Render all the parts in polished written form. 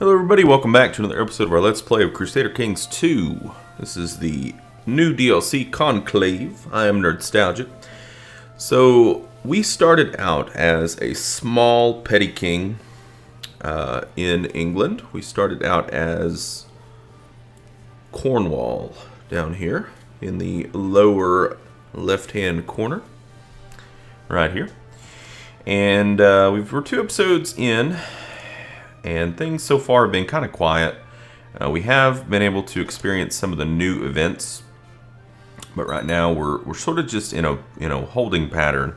Hello everybody, welcome back to another episode of our Let's Play of Crusader Kings 2. This is the new DLC, Conclave. I am Nerdstalgic. So, we started out as a small petty king in England. We started out as Cornwall down here in the lower left-hand corner. Right here. And we're 2 episodes in. And things so far have been kind of quiet. We have been able to experience some of the new events, but right now we're sort of just in a holding pattern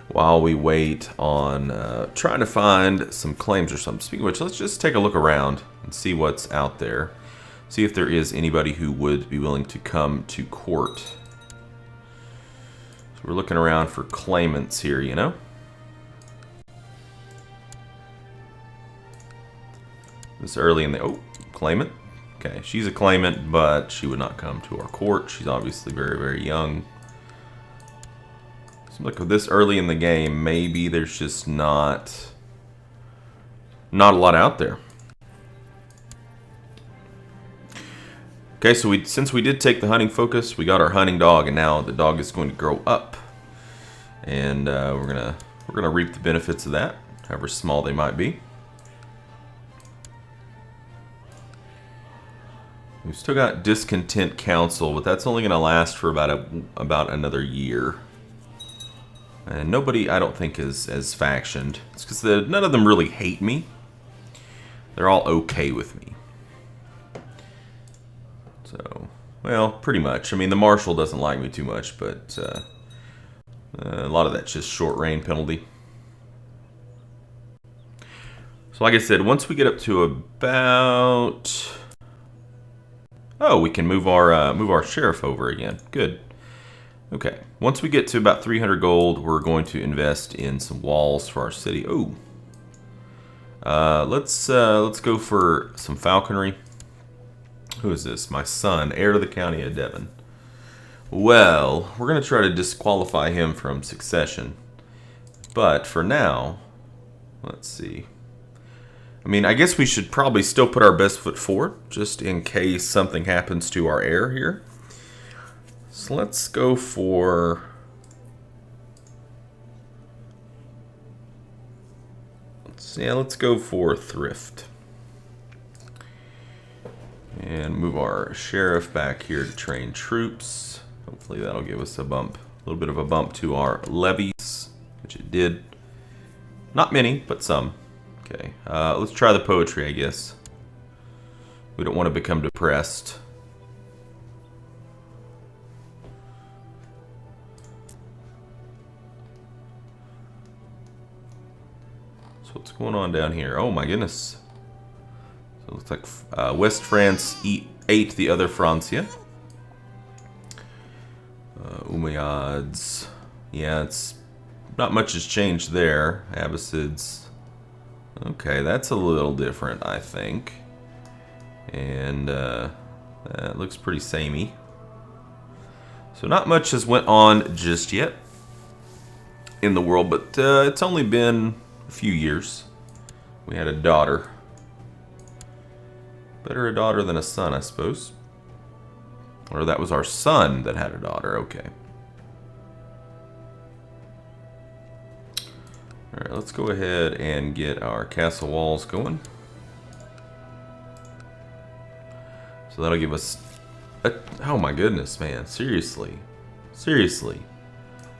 while we wait on trying to find some claims or something. Speaking of which, let's just take a look around and see what's out there. See if there is anybody who would be willing to come to court. So we're looking around for claimants here, you know. This early in the... Oh, claimant? Okay, she's a claimant, but she would not come to our court. She's obviously very, very young. Seems like this early in the game, maybe there's just not a lot out there. Okay, so since we did take the hunting focus, we got our hunting dog, and now the dog is going to grow up. And we're gonna reap the benefits of that, however small they might be. We've still got Discontent Council, but that's only going to last for about another year. And nobody, I don't think, is factioned. It's because none of them really hate me. They're all okay with me. So, well, pretty much. I mean, the Marshal doesn't like me too much, but a lot of that's just short reign penalty. So, like I said, once we get up to about... Oh, we can move our sheriff over again. Good. Okay. Once we get to about 300 gold, we're going to invest in some walls for our city. Oh. Let's go for some falconry. Who is this? My son, heir to the county of Devon. Well, we're going to try to disqualify him from succession. But for now, let's see. I mean, I guess we should probably still put our best foot forward, just in case something happens to our heir here. So let's go for... let's go for thrift. And move our sheriff back here to train troops. Hopefully that'll give us a bump, a little bit of a bump to our levies, which it did. Not many, but some. Okay, let's try the poetry, I guess. We don't want to become depressed. So what's going on down here? Oh my goodness. So it looks like West France ate the other Francia. Umayyads. Yeah, it's not much has changed there. Abbasids. Okay, that's a little different, I think. And that looks pretty samey. So not much has went on just yet in the world, but it's only been a few years. We had a daughter. Better a daughter than a son, I suppose. Or that was our son that had a daughter, okay. Alright, let's go ahead and get our castle walls going. So that'll give us... oh my goodness, man. Seriously. Seriously.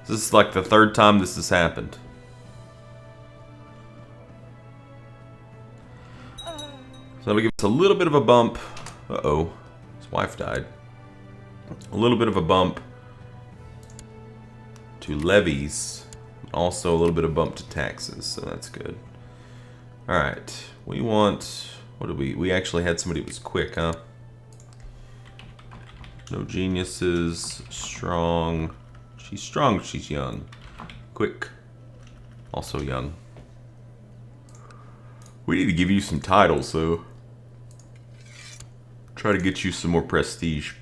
This is like the 3rd time this has happened. So that'll give us a little bit of a bump. Uh-oh. His wife died. A little bit of a bump to levies. Also a little bit of bump to taxes, so that's good. Alright, we want... what did we actually had somebody who was quick, huh? No geniuses. Strong. She's strong, she's young. Quick. Also young. We need to give you some titles, so... try to get you some more prestige.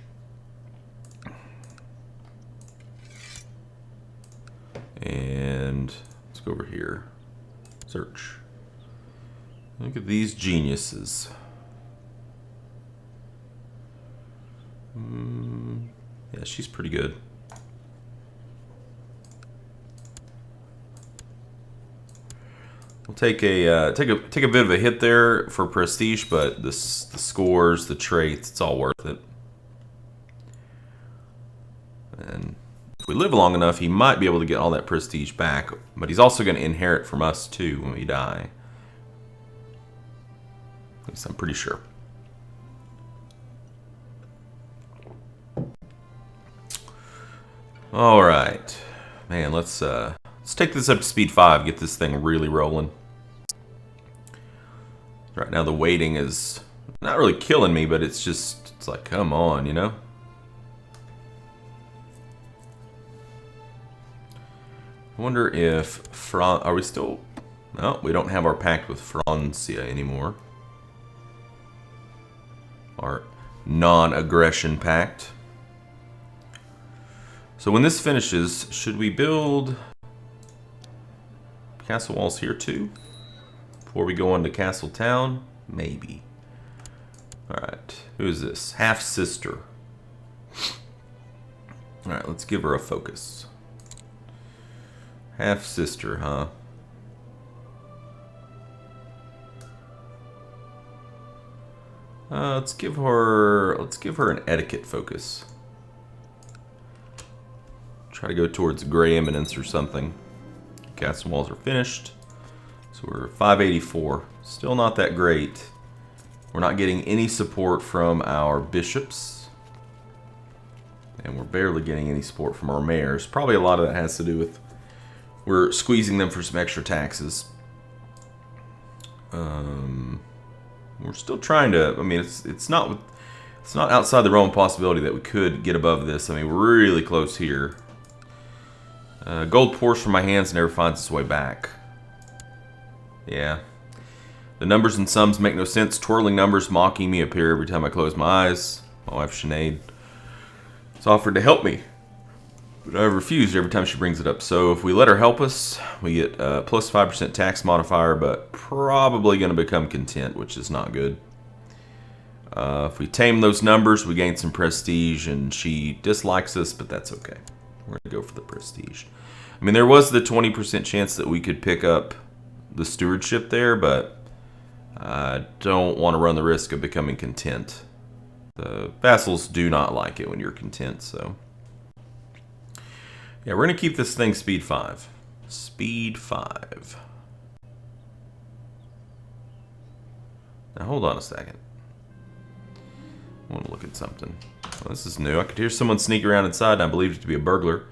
And let's go over here. Search. Look at these geniuses. Yeah, she's pretty good. We'll take a bit of a hit there for prestige, but the scores, the traits, it's all worth it. And if we live long enough, he might be able to get all that prestige back, but he's also going to inherit from us too when we die. At least I'm pretty sure. All right, man. Let's take this up to speed 5. Get this thing really rolling. Right now, the waiting is not really killing me, but it's like, come on, you know. I wonder if are we still? No, we don't have our pact with Francia anymore. Our non-aggression pact. So when this finishes, should we build castle walls here too? Before we go on to Castle Town? Maybe. Alright, who's this? Half-sister. Alright, let's give her a focus. Half-sister, huh? Let's give her an etiquette focus. Try to go towards Gray Eminence or something. Castle walls are finished. So we're 584. Still not that great. We're not getting any support from our bishops. And we're barely getting any support from our mayors. Probably a lot of that has to do with we're squeezing them for some extra taxes. We're still trying to, I mean, it's not outside the realm of possibility that we could get above this. I mean, we're really close here. Gold pours from my hands and never finds its way back. Yeah. The numbers and sums make no sense. Twirling numbers mocking me appear every time I close my eyes. My wife Sinead has offered to help me, but I've refused every time she brings it up. So if we let her help us, we get plus 5% tax modifier, but probably going to become content, which is not good. If we tame those numbers, we gain some prestige, and she dislikes us, but that's okay. We're going to go for the prestige. I mean, there was the 20% chance that we could pick up the stewardship there, but I don't want to run the risk of becoming content. The vassals do not like it when you're content, so... Yeah, we're going to keep this thing speed 5. Speed 5. Now, hold on a second. I want to look at something. Well, this is new. I could hear someone sneak around inside, and I believed it to be a burglar.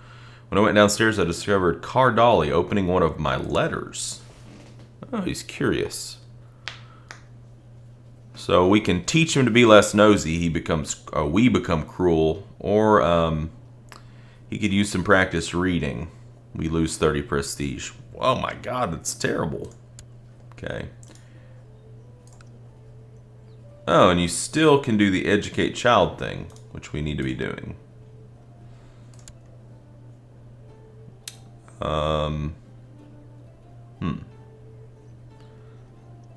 When I went downstairs, I discovered Cardali opening one of my letters. Oh, he's curious. So we can teach him to be less nosy. We become cruel, or he could use some practice reading. We lose 30 prestige. Oh my God, that's terrible. Okay. Oh, and you still can do the educate child thing, which we need to be doing.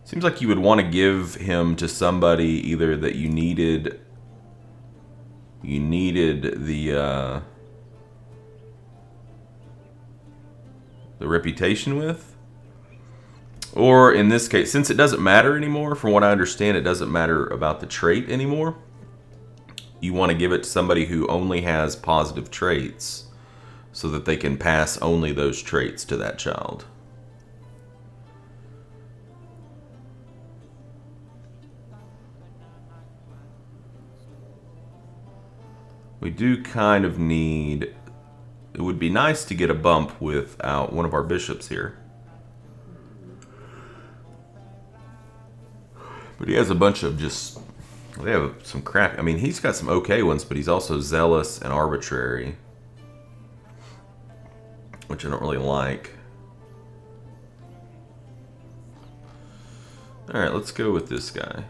Seems like you would want to give him to somebody either that you needed the reputation with, or in this case, since it doesn't matter anymore, from what I understand, it doesn't matter about the trait anymore. You want to give it to somebody who only has positive traits, so that they can pass only those traits to that child. We do kind of need... It would be nice to get a bump without one of our bishops here. But he has a bunch of just... They have some crap... I mean, he's got some okay ones, but he's also zealous and arbitrary, which I don't really like. Alright, let's go with this guy.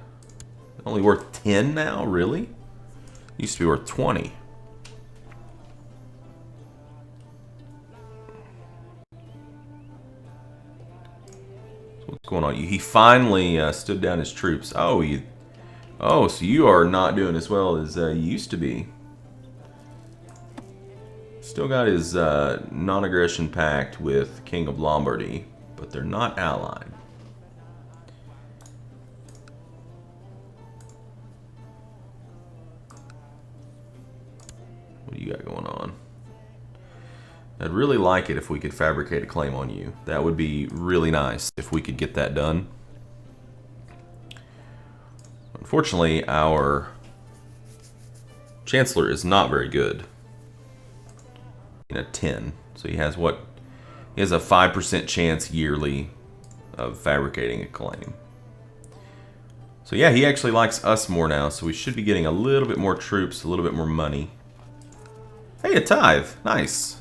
Only worth 10 now? Really? Used to be worth 20. So what's going on? He finally stood down his troops. Oh, he Oh, so you are not doing as well as you used to be. Still got his non-aggression pact with King of Lombardy, but they're not allied. What do you got going on? I'd really like it if we could fabricate a claim on you. That would be really nice if we could get that done. Unfortunately, our Chancellor is not very good. In a 10. So he has what? He has a 5% chance yearly of fabricating a claim. So yeah, he actually likes us more now, so we should be getting a little bit more troops, a little bit more money. Hey, a tithe. Nice.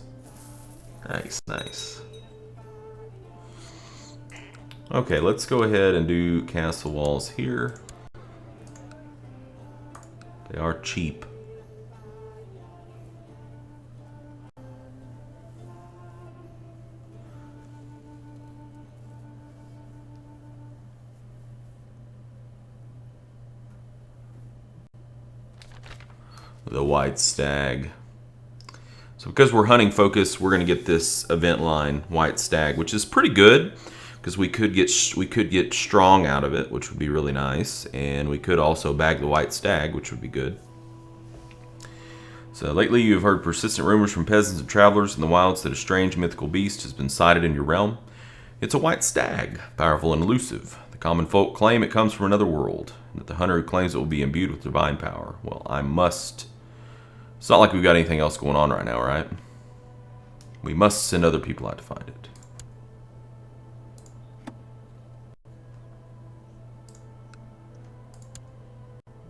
Nice, nice. Okay, let's go ahead and do castle walls here. They are cheap. The white stag. So because we're hunting focused, we're going to get this event line white stag, which is pretty good because we could get strong out of it, which would be really nice, and we could also bag the white stag, which would be good. So lately you've heard persistent rumors from peasants and travelers in the wilds that a strange mythical beast has been sighted in your realm. It's a white stag, powerful and elusive. The common folk claim it comes from another world, and that the hunter who claims it will be imbued with divine power. Well, I must... It's not like we've got anything else going on right now, right? We must send other people out to find it.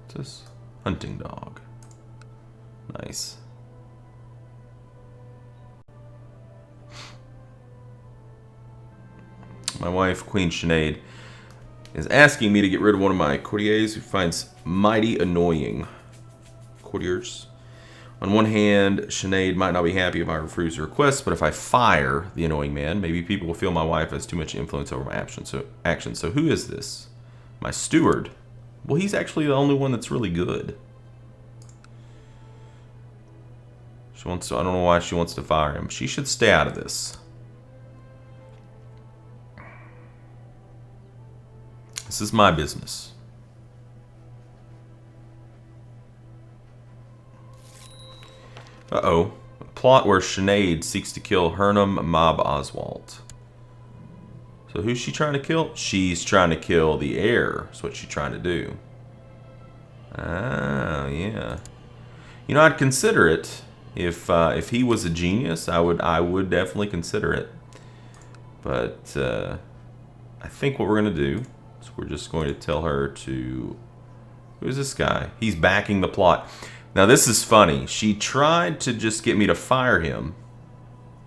What's this? Hunting dog. Nice. My wife, Queen Sinead, is asking me to get rid of one of my courtiers who finds mighty annoying. Courtiers. On one hand, Sinead might not be happy if I refuse her request, but if I fire the annoying man, maybe people will feel my wife has too much influence over my actions. So who is this? My steward. Well, he's actually the only one that's really good. She wants to, I don't know why she wants to fire him. She should stay out of this. This is my business. Uh-oh. A plot where Sinead seeks to kill Hernam Mab Oswald. So who's she trying to kill? She's trying to kill the heir. That's what she's trying to do. Ah, yeah. You know, I'd consider it. If he was a genius, I would definitely consider it. But I think what we're going to do is we're just going to tell her to... Who's this guy? He's backing the plot. Now, this is funny. She tried to just get me to fire him,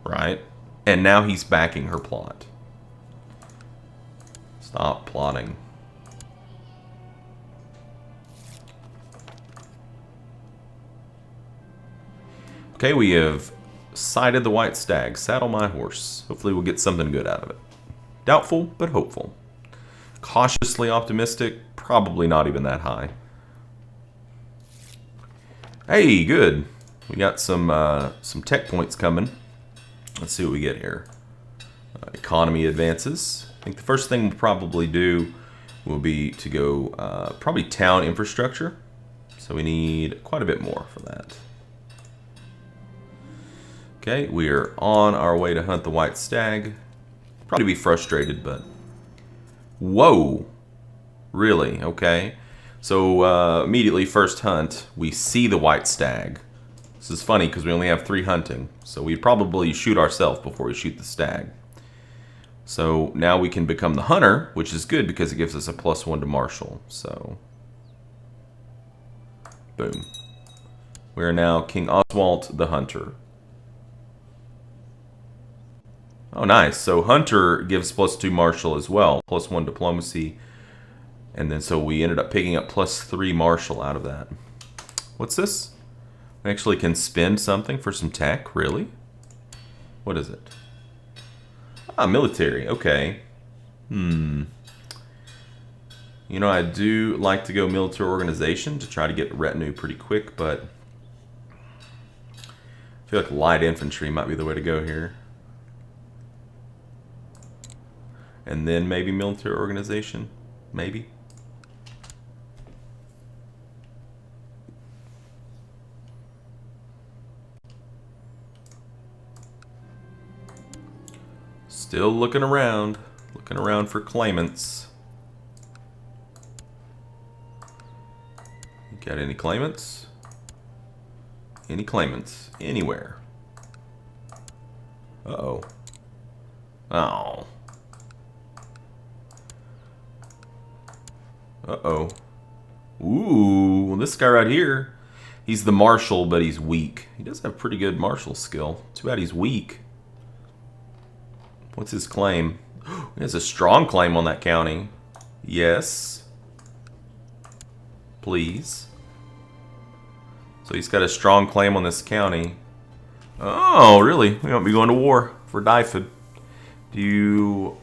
right? And now he's backing her plot. Stop plotting. Okay, we have sighted the white stag. Saddle my horse. Hopefully we'll get something good out of it. Doubtful, but hopeful. Cautiously optimistic. Probably not even that high. Hey, good. We got some tech points coming. Let's see what we get here. Economy advances. I think the first thing we'll probably do will be to go probably town infrastructure. So we need quite a bit more for that. Okay, we are on our way to hunt the white stag. Probably be frustrated, but... Whoa! Really? Okay. So immediately first hunt, we see the white stag. This is funny because we only have 3 hunting. So we'd probably shoot ourselves before we shoot the stag. So now we can become the hunter, which is good because it gives us a +1 to martial. So, boom. We are now King Oswald the Hunter. Oh, nice. So hunter gives +2 martial as well, +1 diplomacy. And then so we ended up picking up +3 martial out of that. What's this? We actually can spend something for some tech, really? What is it? Ah, military, okay. You know, I do like to go military organization to try to get retinue pretty quick, but I feel like light infantry might be the way to go here. And then maybe military organization, maybe. Still looking around for claimants. You got any claimants? Any claimants anywhere? Uh-oh. Oh. Uh-oh. Ooh, well, this guy right here, he's the marshal, but he's weak. He does have pretty good martial skill. Too bad he's weak. What's his claim? He has a strong claim on that county. Yes. Please. So he's got a strong claim on this county. Oh, really? We won't be going to war for Dyfed. Do you...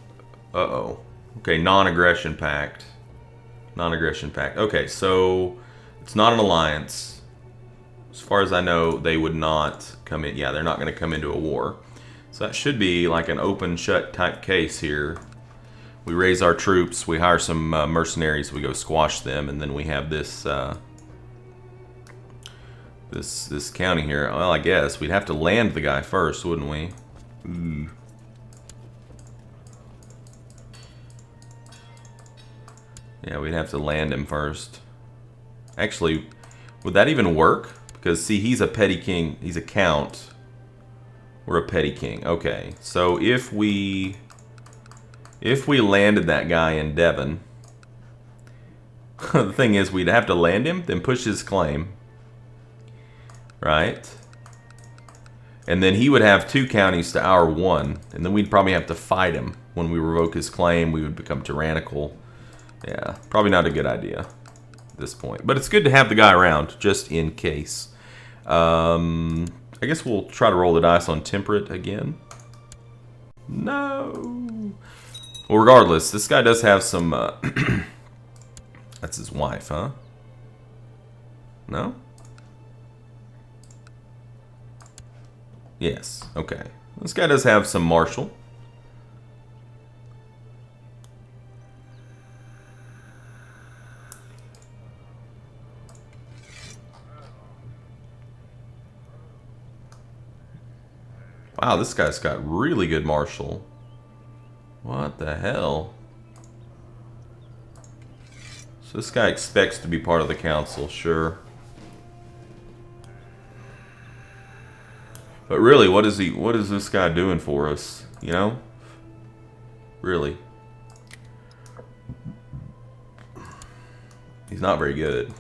Uh-oh. Okay, non-aggression pact. Non-aggression pact. Okay, so it's not an alliance. As far as I know, they would not come in. Yeah, they're not going to come into a war. So that should be like an open-shut type case here. We raise our troops, we hire some mercenaries, we go squash them, and then we have this this county here. Well, I guess we'd have to land the guy first, wouldn't we? Ooh. Yeah, we'd have to land him first. Actually, would that even work? Because, see, he's a petty king. He's a count. We're a petty king. Okay, so if we landed that guy in Devon, the thing is, we'd have to land him, then push his claim. Right? And then he would have 2 counties to our 1. And then we'd probably have to fight him. When we revoke his claim, we would become tyrannical. Yeah, probably not a good idea at this point. But it's good to have the guy around, just in case. I guess we'll try to roll the dice on temperate again. No. Well, regardless, this guy does have some... That's his wife, huh? No? Yes, okay. This guy does have some martial. Wow, this guy's got really good martial. What the hell? So this guy expects to be part of the council, sure. But really, what is this guy doing for us? You know? Really. He's not very good.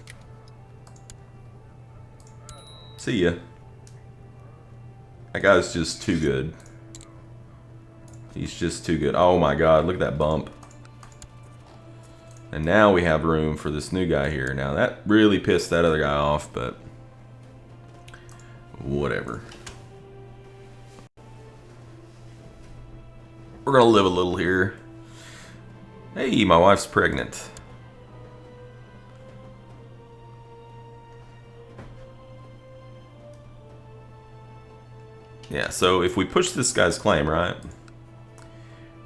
See ya. That guy's just too good. He's just too good. Oh my god, look at that bump. And now we have room for this new guy here. Now that really pissed that other guy off, but whatever. We're gonna live a little here. Hey, my wife's pregnant. Yeah, so if we push this guy's claim, right?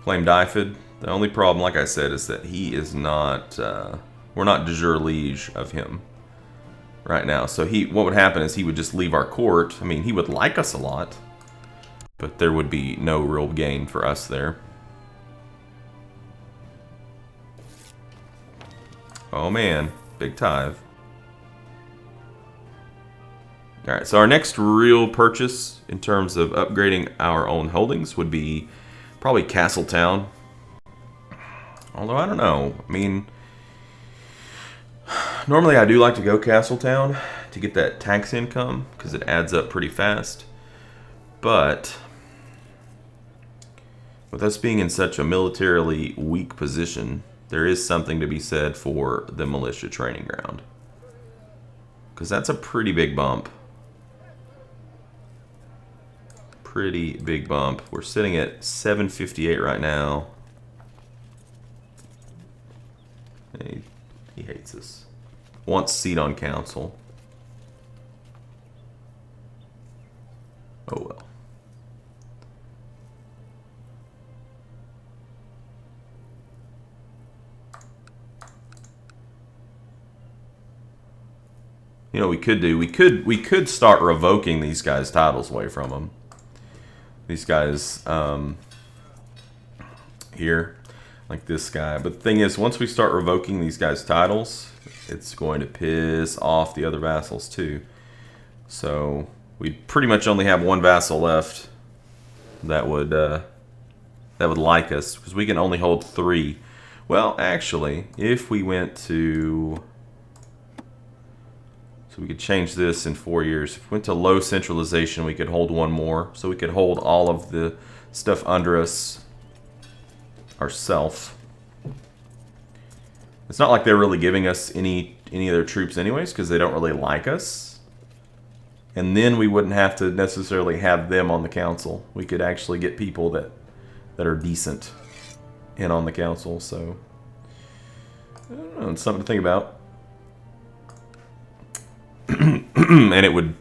Claim Dyfed. The only problem, like I said, is that he is not... we're not de jure liege of him right now. So what would happen is he would just leave our court. I mean, he would like us a lot, but there would be no real gain for us there. Oh man, big tithe. Alright, so our next real purchase in terms of upgrading our own holdings would be probably Castletown. Although, I don't know. I mean, normally I do like to go Castletown to get that tax income because it adds up pretty fast. But with us being in such a militarily weak position, there is something to be said for the militia training ground. Because that's a pretty big bump. Pretty big bump. We're sitting at 758 right now. He hates us. Wants seat on council. Oh well. You know, we could start revoking these guys' titles away from them. These guys here, like this guy. But the thing is, once we start revoking these guys' titles, it's going to piss off the other vassals too. So we pretty much only have one vassal left that would like us, because we can only hold 3. Well, actually, if we went to... So we could change this in 4 years. If we went to low centralization, we could hold 1 more. So we could hold all of the stuff under us ourselves. It's not like they're really giving us any of their troops anyways, because they don't really like us. And then we wouldn't have to necessarily have them on the council. We could actually get people that are decent in on the council. So I don't know, it's something to think about. And it would,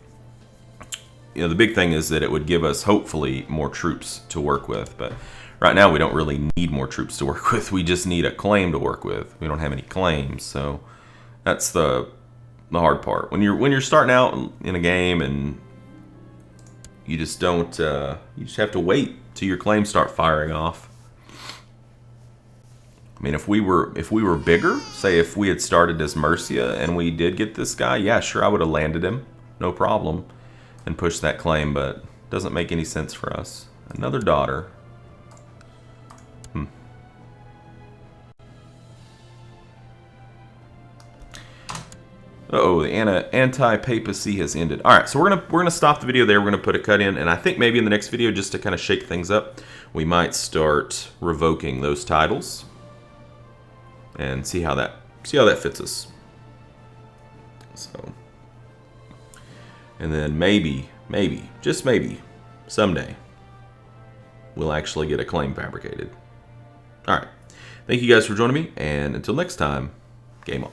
you know, the big thing is that it would give us hopefully more troops to work with. But right now we don't really need more troops to work with. We just need a claim to work with. We don't have any claims, so that's the hard part. When you're starting out in a game and you just don't, you just have to wait till your claims start firing off. I mean, if we were bigger, say if we had started as Mercia and we did get this guy, yeah, sure, I would have landed him, no problem, and pushed that claim, but it doesn't make any sense for us. Another daughter. Uh-oh, the anti-papacy has ended. All right, so we're gonna stop the video there. We're gonna put a cut in, and I think maybe in the next video, just to kind of shake things up, we might start revoking those titles and see how that fits us. So, and then maybe, just maybe, someday, we'll actually get a claim fabricated. All right, thank you guys for joining me, and until next time, game on.